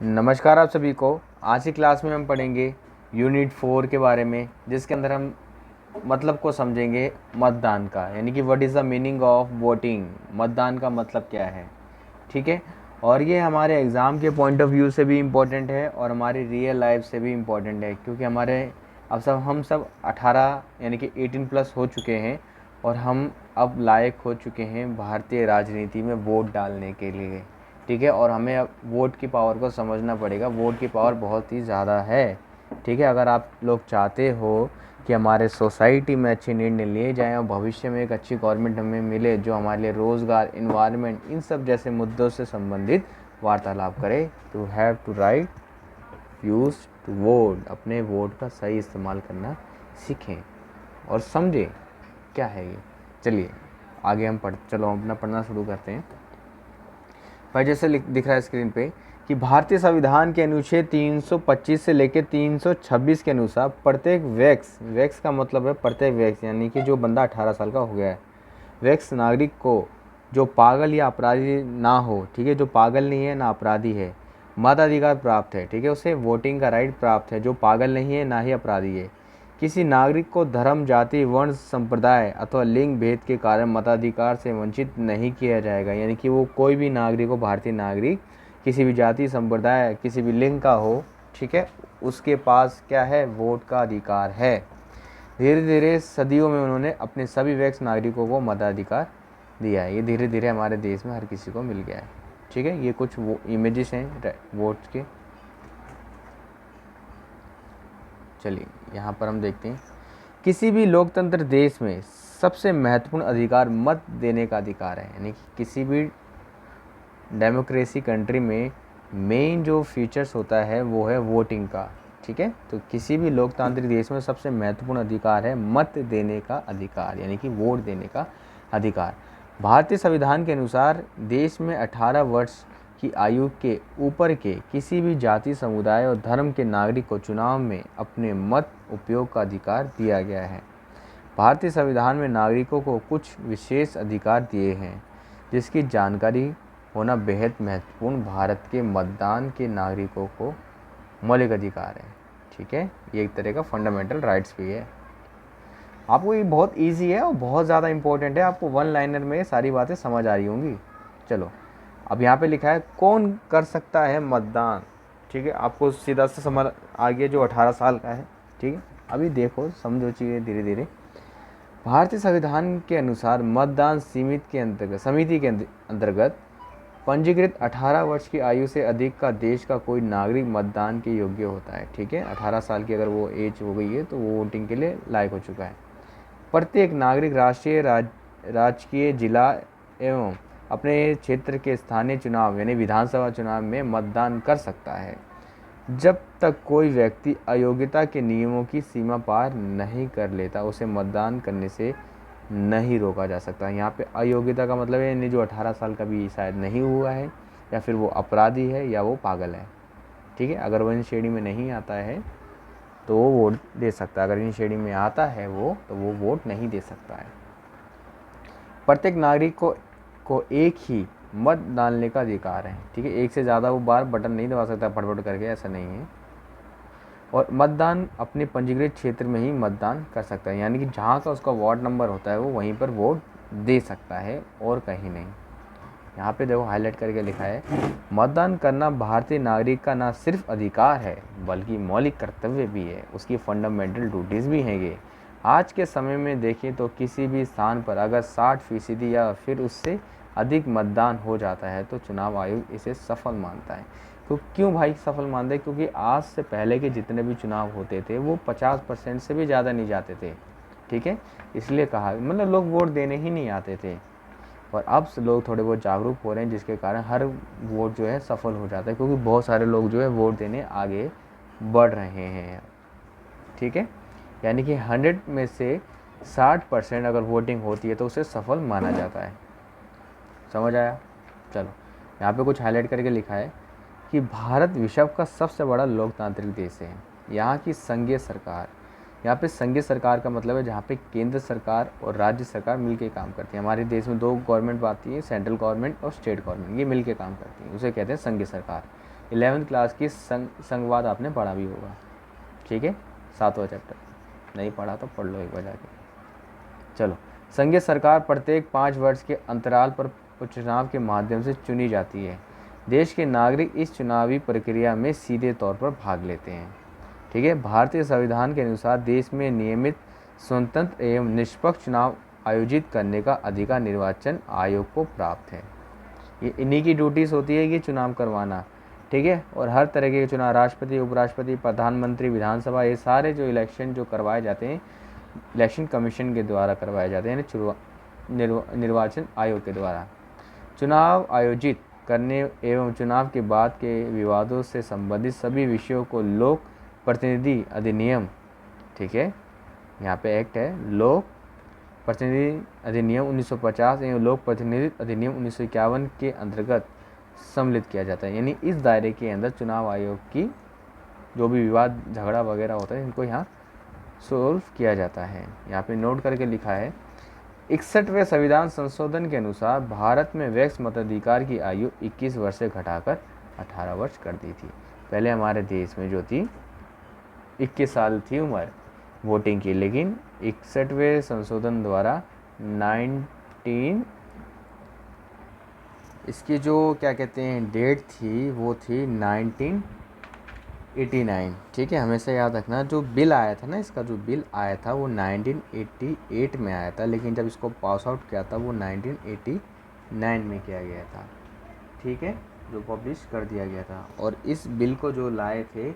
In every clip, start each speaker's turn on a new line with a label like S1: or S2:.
S1: नमस्कार आप सभी को। आज की क्लास में हम पढ़ेंगे यूनिट 4 के बारे में, जिसके अंदर हम मतलब को समझेंगे मतदान का, यानी कि what is the meaning of voting. मतदान का मतलब क्या है, ठीक है। और ये हमारे एग्ज़ाम के पॉइंट ऑफ व्यू से भी इम्पोर्टेंट है और हमारी रियल लाइफ से भी इम्पोर्टेंट है, क्योंकि हम सब 18 यानी कि 18 प्लस हो चुके हैं और हम अब लायक हो चुके हैं भारतीय राजनीति में वोट डालने के लिए, ठीक है। और हमें अब वोट की पावर को समझना पड़ेगा। वोट की पावर बहुत ही ज़्यादा है, ठीक है। अगर आप लोग चाहते हो कि हमारे सोसाइटी में अच्छे निर्णय लिए जाएं और भविष्य में एक अच्छी गवर्नमेंट हमें मिले जो हमारे लिए रोज़गार, इन्वायरमेंट, इन सब जैसे मुद्दों से संबंधित वार्तालाप करे, तो have to right use to vote. अपने वोट का सही इस्तेमाल करना सीखें और समझें क्या है ये। चलिए आगे हम चलो हम अपना पढ़ना शुरू करते हैं। भाई जैसे दिख रहा है स्क्रीन पे कि भारतीय संविधान के अनुच्छेद 325 से लेकर 326 के अनुसार प्रत्येक वैक्स का मतलब है प्रत्येक वैक्स, यानी कि जो बंदा 18 साल का हो गया है, वैक्स नागरिक को जो पागल या अपराधी ना हो, ठीक है, जो पागल नहीं है ना अपराधी है, मताधिकार प्राप्त है, ठीक है, उसे वोटिंग का राइट प्राप्त है, जो पागल नहीं है ना ही अपराधी है। किसी नागरिक को धर्म, जाति, वर्ण, संप्रदाय अथवा लिंग भेद के कारण मताधिकार से वंचित नहीं किया जाएगा, यानी कि वो कोई भी नागरिक हो, भारतीय नागरिक किसी भी जाति, संप्रदाय, किसी भी लिंग का हो, ठीक है, उसके पास क्या है, वोट का अधिकार है। धीरे धीरे सदियों में उन्होंने अपने सभी वैक्स नागरिकों को मताधिकार दिया है। ये धीरे धीरे हमारे देश में हर किसी को मिल गया है, ठीक है। ये कुछ वो इमेजेस हैं वोट के। चलिए यहाँ पर हम देखते हैं, किसी भी लोकतंत्र देश में सबसे महत्वपूर्ण अधिकार मत देने का अधिकार है, यानी कि किसी भी डेमोक्रेसी कंट्री में मेन जो फीचर्स होता है वो है वोटिंग का, ठीक है। तो किसी भी लोकतांत्रिक देश में सबसे महत्वपूर्ण अधिकार है मत देने का अधिकार, यानी कि वोट देने का अधिकार। भारतीय संविधान के अनुसार देश में 18 वर्ष की आयु के ऊपर के किसी भी जाति, समुदाय और धर्म के नागरिक को चुनाव में अपने मत उपयोग का अधिकार दिया गया है। भारतीय संविधान में नागरिकों को कुछ विशेष अधिकार दिए हैं, जिसकी जानकारी होना बेहद महत्वपूर्ण भारत के मतदान के नागरिकों को मौलिक अधिकार है, ठीक है। ये एक तरह का फंडामेंटल राइट्स भी है। आपको ये बहुत इजी है और बहुत ज़्यादा इंपॉर्टेंट है, आपको वन लाइनर में ये सारी बातें समझ आ रही होंगी। चलो अब यहाँ पे लिखा है कौन कर सकता है मतदान, ठीक है। आपको सीधा से समझ आ गया जो 18 साल का है, ठीक है। अभी देखो समझो चीज़ें धीरे धीरे। भारतीय संविधान के अनुसार मतदान समिति के अंतर्गत पंजीकृत 18 वर्ष की आयु से अधिक का देश का कोई नागरिक मतदान के योग्य होता है, ठीक है। 18 साल की अगर वो एज हो गई है तो वो वोटिंग के लिए लायक हो चुका है। प्रत्येक नागरिक राष्ट्रीय, राजकीय, जिला एवं अपने क्षेत्र के स्थानीय चुनाव यानी विधानसभा चुनाव में मतदान कर सकता है, जब तक कोई व्यक्ति अयोग्यता के नियमों की सीमा पार नहीं कर लेता उसे मतदान करने से नहीं रोका जा सकता। यहाँ पे अयोग्यता का मतलब है जो 18 साल का भी शायद नहीं हुआ है, या फिर वो अपराधी है या वो पागल है, ठीक है। अगर वो इन श्रेणी में नहीं आता है तो वो वोट दे सकता है, अगर इन श्रेणी में आता है वो तो वो वोट नहीं दे सकता है। प्रत्येक नागरिक को एक ही मत डालने का अधिकार है, ठीक है। एक से ज़्यादा वो बार बटन नहीं दबा सकता फटफट करके, ऐसा नहीं है। और मतदान अपने पंजीकृत क्षेत्र में ही मतदान कर सकता है, यानी कि जहाँ का उसका वार्ड नंबर होता है वो वहीं पर वोट दे सकता है और कहीं नहीं। यहाँ पे देखो हाईलाइट करके लिखा है, मतदान करना भारतीय नागरिक का न सिर्फ अधिकार है बल्कि मौलिक कर्तव्य भी है, उसकी फंडामेंटल ड्यूटीज़ भी हैं ये। आज के समय में देखें तो किसी भी स्थान पर अगर 60% या फिर उससे अधिक मतदान हो जाता है तो चुनाव आयोग इसे सफल मानता है। तो क्यों भाई सफल मानते हैं? क्योंकि आज से पहले के जितने भी चुनाव होते थे वो 50% से भी ज़्यादा नहीं जाते थे, ठीक है। इसलिए कहा, मतलब लोग वोट देने ही नहीं आते थे। और अब लोग थोड़े बहुत जागरूक हो रहे हैं, जिसके कारण हर वोट जो है सफल हो जाता है, क्योंकि बहुत सारे लोग जो है वोट देने आगे बढ़ रहे हैं, ठीक है। यानी कि 100 में से 60% अगर वोटिंग होती है तो उसे सफल माना जाता है। समझ आया? चलो यहाँ पे कुछ हाईलाइट करके लिखा है कि भारत विश्व का सबसे बड़ा लोकतांत्रिक देश है। यहाँ की संघीय सरकार, यहाँ पे संघीय सरकार का मतलब है जहाँ पे केंद्र सरकार और राज्य सरकार मिलके काम करती है। हमारे देश में 2 गवर्नमेंट आती है, सेंट्रल गवर्नमेंट और स्टेट गवर्नमेंट, ये मिलके काम करती है, उसे कहते हैं संघीय सरकार। 11वीं क्लास की संघवाद आपने पढ़ा भी होगा, ठीक है, 7वां चैप्टर। नहीं पढ़ा तो पढ़ लो एक बार जाके। चलो, संघीय सरकार प्रत्येक 5 वर्ष के अंतराल पर उपचुनाव के माध्यम से चुनी जाती है। देश के नागरिक इस चुनावी प्रक्रिया में सीधे तौर पर भाग लेते हैं, ठीक है। भारतीय संविधान के अनुसार देश में नियमित, स्वतंत्र एवं निष्पक्ष चुनाव आयोजित करने का अधिकार निर्वाचन आयोग को प्राप्त है। ये इन्हीं की ड्यूटीज़ होती है कि चुनाव करवाना, ठीक है। और हर तरह के चुनाव, राष्ट्रपति, उपराष्ट्रपति, प्रधानमंत्री, विधानसभा, ये सारे जो इलेक्शन जो करवाए जाते हैं इलेक्शन कमीशन के द्वारा करवाए जाते हैं, यानी निर्वाचन आयोग के द्वारा। चुनाव आयोजित करने एवं चुनाव के बाद के विवादों से संबंधित सभी विषयों को लोक प्रतिनिधि अधिनियम, ठीक है, यहाँ पे एक्ट है, लोक प्रतिनिधि अधिनियम 1950 एवं लोक प्रतिनिधित्व अधिनियम 1951 के अंतर्गत सम्मिलित किया जाता है। यानी इस दायरे के अंदर चुनाव आयोग की जो भी विवाद, झगड़ा वगैरह होता है, इनको यहाँ सोल्व किया जाता है। यहाँ पे नोट करके लिखा है, 61वें संविधान संशोधन के अनुसार भारत में वयस्क मताधिकार की आयु 21 वर्ष से घटाकर 18 वर्ष कर दी थी। पहले हमारे देश में जो थी 21 साल थी उम्र वोटिंग की, लेकिन 61वें संशोधन द्वारा इसकी जो क्या कहते हैं डेट थी वो थी 1989, ठीक है। हमेशा याद रखना, जो बिल आया था ना, इसका जो बिल आया था वो 1988 में आया था, लेकिन जब इसको पास आउट किया था वो 1989 में किया गया था, ठीक है, जो पब्लिश कर दिया गया था। और इस बिल को जो लाए थे,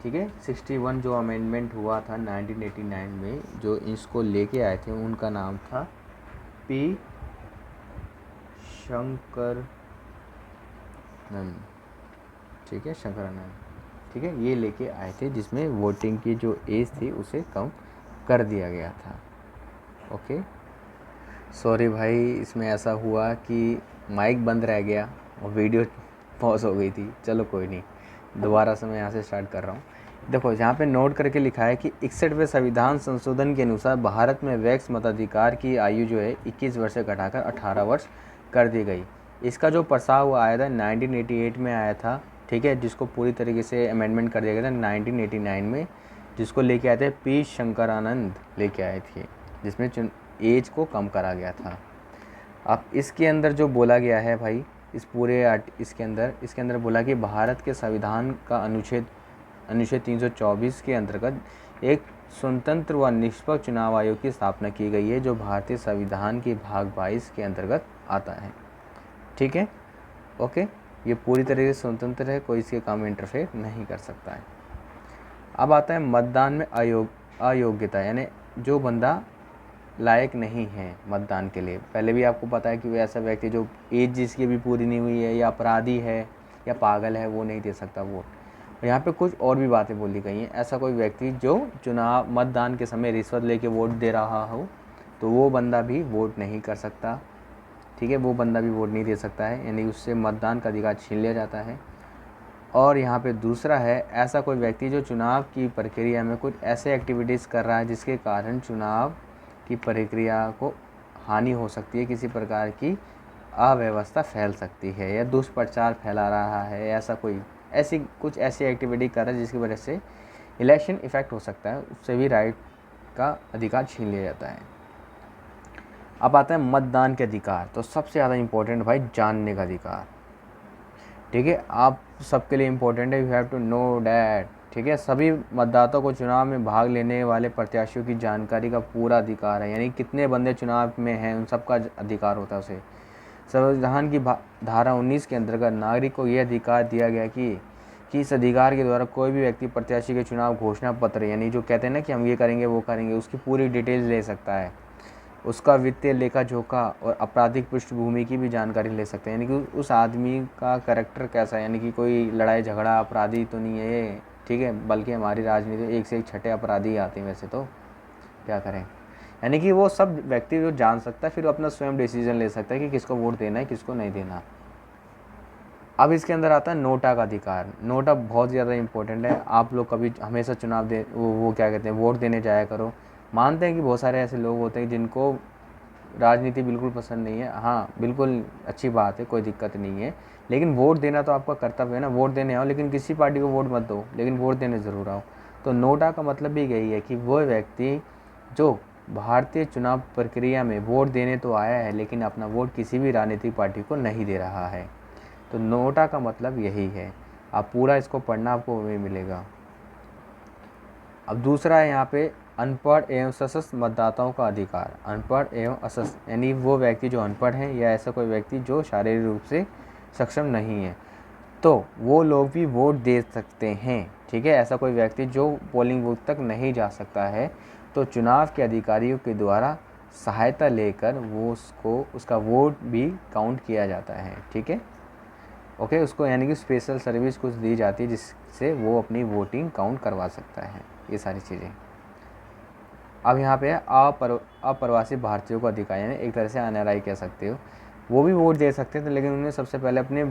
S1: ठीक है, 61 जो अमेंडमेंट हुआ था 1989 में, जो इसको लेके आए थे उनका नाम था पी शंकरनंद, ठीक है, शंकरानंद, ठीक है, ये लेके आए थे, जिसमें वोटिंग की जो एज थी उसे कम कर दिया गया था। ओके, सॉरी भाई, इसमें ऐसा हुआ कि माइक बंद रह गया और वीडियो पॉज हो गई थी। चलो कोई नहीं, दोबारा से मैं यहाँ से स्टार्ट कर रहा हूँ। देखो, यहाँ पे नोट करके लिखा है कि 61वें संविधान संशोधन के अनुसार भारत में वयस्क मताधिकार की आयु जो है 21 वर्ष से घटाकर 18 वर्ष कर दी गई। इसका जो प्रस्ताव आया था 1988 में आया था, ठीक है, जिसको पूरी तरीके से अमेंडमेंट कर दिया गया था 1989 में, जिसको लेके आए थे पी शंकरानंद लेके आए थे, जिसमें एज को कम करा गया था। अब इसके अंदर जो बोला गया है भाई, इस पूरे इसके अंदर बोला कि भारत के संविधान का अनुच्छेद 324 के अंतर्गत एक स्वतंत्र व निष्पक्ष चुनाव आयोग की स्थापना की गई है, जो भारतीय संविधान के भाग 22 के अंतर्गत आता है, ठीक है। ओके, ये पूरी तरीके से स्वतंत्र है, कोई इसके काम में इंटरफेयर नहीं कर सकता है। अब आता है मतदान में अयोग्यता, यानी जो बंदा लायक नहीं है मतदान के लिए। पहले भी आपको पता है कि वो ऐसा व्यक्ति जो एज जिसकी भी पूरी नहीं हुई है, या अपराधी है, या पागल है, वो नहीं दे सकता वोट। यहाँ पे कुछ और भी बातें बोली गई हैं। ऐसा कोई व्यक्ति जो चुनाव मतदान के समय रिश्वत लेके वोट दे रहा हो, तो वो बंदा भी वोट नहीं कर सकता, ठीक है, वो बंदा भी वोट नहीं दे सकता है, यानी उससे मतदान का अधिकार छीन लिया जाता है। और यहाँ पे दूसरा है, ऐसा कोई व्यक्ति जो चुनाव की प्रक्रिया में कुछ ऐसे एक्टिविटीज़ कर रहा है जिसके कारण चुनाव की प्रक्रिया को हानि हो सकती है, किसी प्रकार की अव्यवस्था फैल सकती है, या दुष्प्रचार फैला रहा है, ऐसा कोई कुछ ऐसी एक्टिविटी कर रहा है जिसकी वजह से इलेक्शन इफेक्ट हो सकता है, उससे भी राइट का अधिकार छीन लिया जाता है। अब आता है मतदान के अधिकार। तो सबसे ज़्यादा इम्पोर्टेंट भाई जानने का अधिकार, ठीक है, आप सबके लिए इम्पोर्टेंट है, you have to know that, ठीक है। सभी मतदाताओं को चुनाव में भाग लेने वाले प्रत्याशियों की जानकारी का पूरा अधिकार है, यानी कितने बंदे चुनाव में हैं उन सबका अधिकार होता है उसे। संविधान की धारा 19 के अंतर्गत नागरिक को यह अधिकार दिया गया कि इस अधिकार के द्वारा कोई भी व्यक्ति प्रत्याशी के चुनाव घोषणा पत्र, यानी जो कहते हैं ना कि हम ये करेंगे वो करेंगे, उसकी पूरी डिटेल्स ले सकता है, उसका वित्तीय लेखा जोखा और आपराधिक पृष्ठभूमि की भी जानकारी ले सकते हैं, यानी कि उस आदमी का कैरेक्टर कैसा है, यानी कि कोई लड़ाई झगड़ा अपराधी तो नहीं है ये, ठीक है, बल्कि हमारी राजनीति एक से एक छठे अपराधी आते हैं वैसे तो, क्या करें, यानी कि वो सब व्यक्ति जो जान सकता है, फिर अपना स्वयं डिसीजन ले सकता है कि किसको वोट देना है, किसको नहीं देना। अब इसके अंदर आता है नोटा का अधिकार। नोटा बहुत ज़्यादा इंपॉर्टेंट है। आप लोग कभी हमेशा चुनाव दे वो क्या कहते हैं वोट देने जाया करो। मानते हैं कि बहुत सारे ऐसे लोग होते हैं जिनको राजनीति बिल्कुल पसंद नहीं है, हाँ बिल्कुल अच्छी बात है, कोई दिक्कत नहीं है, लेकिन वोट देना तो आपका कर्तव्य है ना, वोट देने आओ, लेकिन किसी पार्टी को वोट मत दो, लेकिन वोट देने ज़रूर आओ। तो नोटा का मतलब भी यही है कि वो व्यक्ति जो भारतीय चुनाव प्रक्रिया में वोट देने तो आया है, लेकिन अपना वोट किसी भी राजनीतिक पार्टी को नहीं दे रहा है। तो नोटा का मतलब यही है। आप पूरा इसको पढ़ना, आपको वही मिलेगा। अब दूसरा है यहाँ पे अनपढ़ एवं सशक्त मतदाताओं का अधिकार। अनपढ़ एवं असशक्त यानी वो व्यक्ति जो अनपढ़ है या ऐसा कोई व्यक्ति जो शारीरिक रूप से सक्षम नहीं है, तो वो लोग भी वोट दे सकते हैं। ठीक है, ऐसा कोई व्यक्ति जो पोलिंग बूथ तक नहीं जा सकता है, तो चुनाव के अधिकारियों के द्वारा सहायता लेकर वो उसका वोट भी काउंट किया जाता है। ठीक है, ओके, उसको यानी कि स्पेशल सर्विस कुछ दी जाती है जिससे वो अपनी वोटिंग काउंट करवा सकता है, ये सारी चीज़ें। अब यहाँ पे अप्रवासी भारतीयों को अधिकार, यानी एक तरह से एनआरआई कह सकते हो, वो भी वोट दे सकते थे, लेकिन उन्हें सबसे पहले अपने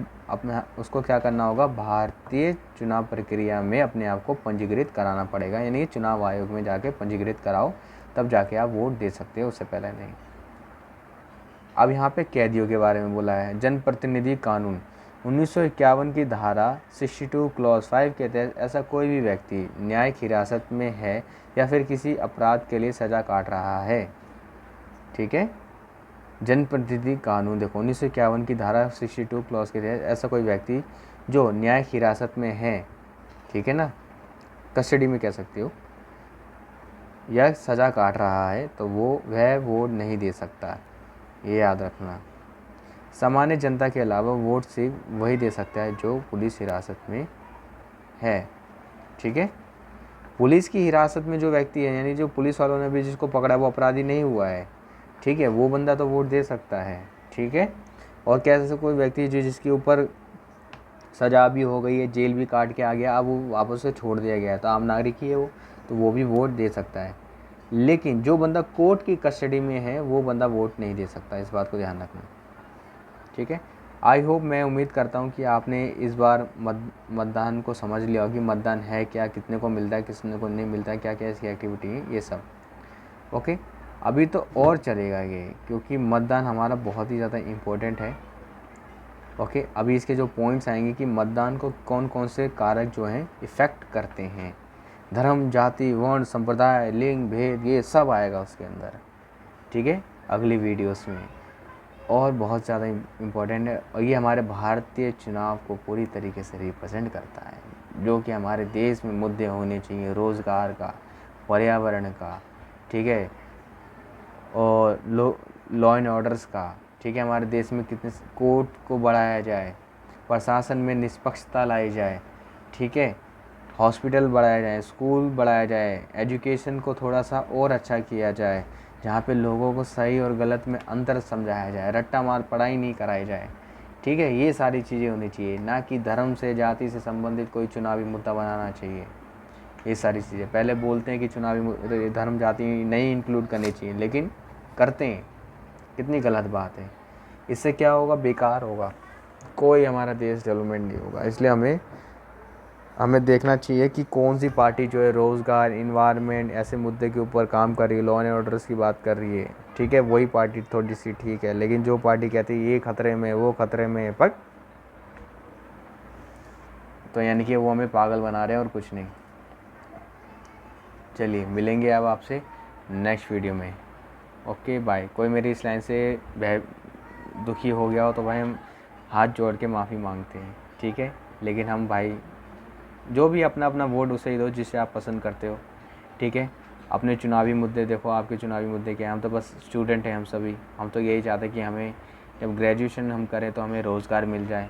S1: उसको क्या करना होगा, भारतीय चुनाव प्रक्रिया में अपने आप को पंजीकृत कराना पड़ेगा, यानी कि चुनाव आयोग में जाके पंजीकृत कराओ, तब जाके आप वोट दे सकते हो, उससे पहले नहीं। अब यहाँ पे कैदियों के बारे में बोला है। जनप्रतिनिधि कानून 1951 की धारा 62 क्लॉज 5 के तहत ऐसा कोई भी व्यक्ति न्यायिक हिरासत में है या फिर किसी अपराध के लिए सज़ा काट रहा है। ठीक है, जनप्रतिनिधि कानून देखो 1951 की धारा 62 क्लॉज के तहत ऐसा कोई व्यक्ति जो न्यायिक हिरासत में है, ठीक है ना, कस्टडी में कह सकते हो, या सज़ा काट रहा है, तो वह वोट नहीं दे सकता, ये याद रखना। सामान्य जनता के अलावा वोट सिर्फ वही दे सकता है जो पुलिस हिरासत में है। ठीक है, पुलिस की हिरासत में जो व्यक्ति है, यानी जो पुलिस वालों ने भी जिसको पकड़ा वो अपराधी नहीं हुआ है, ठीक है, वो बंदा तो वोट दे सकता है। ठीक है, और कैसे कोई व्यक्ति जो जिसके ऊपर सज़ा भी हो गई है, जेल भी काट के आ गया, अब वो वापस से छोड़ दिया गया है, तो आम नागरिक ही है वो, तो वो भी वोट दे सकता है। लेकिन जो बंदा कोर्ट की कस्टडी में है वो बंदा वोट नहीं दे सकता, इस बात को ध्यान रखना। ठीक है, आई होप, मैं उम्मीद करता हूँ कि आपने इस बार मतदान को समझ लिया हो कि मतदान है क्या, कितने को मिलता है, कितने को नहीं मिलता है, क्या क्या इसकी एक्टिविटी है, ये सब। ओके, अभी तो और चलेगा ये, क्योंकि मतदान हमारा बहुत ही ज़्यादा इम्पोर्टेंट है। ओके, अभी इसके जो पॉइंट्स आएंगे कि मतदान को कौन कौन से कारक जो हैं इफ़ेक्ट करते हैं, धर्म, जाति, वर्ण, संप्रदाय, लिंग, भेद, ये सब आएगा उसके अंदर। ठीक है, अगली वीडियोस में, और बहुत ज़्यादा इम्पोर्टेंट है, और ये हमारे भारतीय चुनाव को पूरी तरीके से रिप्रेजेंट करता है, जो कि हमारे देश में मुद्दे होने चाहिए, रोज़गार का, पर्यावरण का, ठीक है, और लॉ एंड ऑर्डर्स का। ठीक है, हमारे देश में कितने कोर्ट को बढ़ाया जाए, प्रशासन में निष्पक्षता लाई जाए, ठीक है, हॉस्पिटल बढ़ाया जाए, स्कूल बढ़ाया जाए, एजुकेशन को थोड़ा सा और अच्छा किया जाए, जहाँ पे लोगों को सही और गलत में अंतर समझाया जाए, रट्टा मार पढ़ाई नहीं कराई जाए। ठीक है, ये सारी चीज़ें होनी चाहिए, ना कि धर्म से, जाति से संबंधित कोई चुनावी मुद्दा बनाना चाहिए। ये सारी चीज़ें पहले बोलते हैं कि चुनावी धर्म, जाति नहीं इंक्लूड करनी चाहिए, लेकिन करते हैं, कितनी गलत बात है। इससे क्या होगा, बेकार होगा, कोई हमारा देश डेवलपमेंट नहीं होगा। इसलिए हमें देखना चाहिए कि कौन सी पार्टी जो है रोज़गार, इन्वायरमेंट, ऐसे मुद्दे के ऊपर काम कर रही है, लॉ एंड ऑर्डर्स की बात कर रही है। ठीक है, वही पार्टी थोड़ी सी ठीक है, लेकिन जो पार्टी कहती है ये खतरे में, वो खतरे में, पर तो यानी कि वो हमें पागल बना रहे हैं और कुछ नहीं। चलिए, मिलेंगे अब आपसे नेक्स्ट वीडियो में। Okay, bye. कोई मेरी इस लाइन से दुखी हो गया हो तो भाई हम हाथ जोड़ के माफ़ी मांगते हैं। ठीक है, लेकिन हम भाई जो भी अपना अपना वोट उसे ही दो जिसे आप पसंद करते हो। ठीक है, अपने चुनावी मुद्दे देखो, आपके चुनावी मुद्दे क्या हैं। हम तो बस स्टूडेंट हैं, हम सभी, हम तो यही चाहते हैं कि हमें जब ग्रेजुएशन हम करें तो हमें रोज़गार मिल जाए।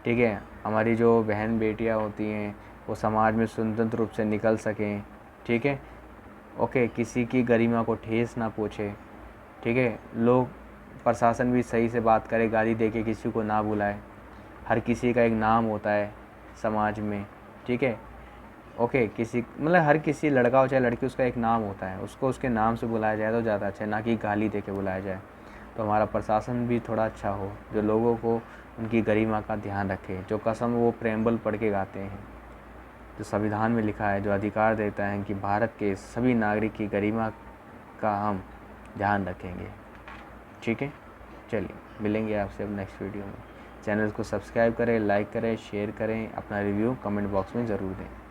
S1: ठीक है, हमारी जो बहन बेटियां होती हैं वो समाज में स्वतंत्र रूप से निकल सकें। ठीक है, ओके, किसी की गरिमा को ठेस ना पहुँचे। ठीक है, लोग, प्रशासन भी सही से बात करे, गाली दे के किसी को ना बुलाए। हर किसी का एक नाम होता है समाज में। ठीक है, ओके, किसी मतलब हर किसी लड़का हो चाहे लड़की, उसका एक नाम होता है, उसको उसके नाम से बुलाया जाए तो ज़्यादा अच्छा है, ना कि गाली दे के बुलाया जाए। तो हमारा प्रशासन भी थोड़ा अच्छा हो, जो लोगों को उनकी गरिमा का ध्यान रखे, जो कसम वो प्रेमबल पढ़ के गाते हैं, जो संविधान में लिखा है, जो अधिकार देता है कि भारत के सभी नागरिक की गरिमा का हम ध्यान रखेंगे। ठीक है, चलिए, मिलेंगे आपसे अब नेक्स्ट वीडियो में। चैनल को सब्सक्राइब करें, लाइक करें, शेयर करें, अपना रिव्यू कमेंट बॉक्स में ज़रूर दें।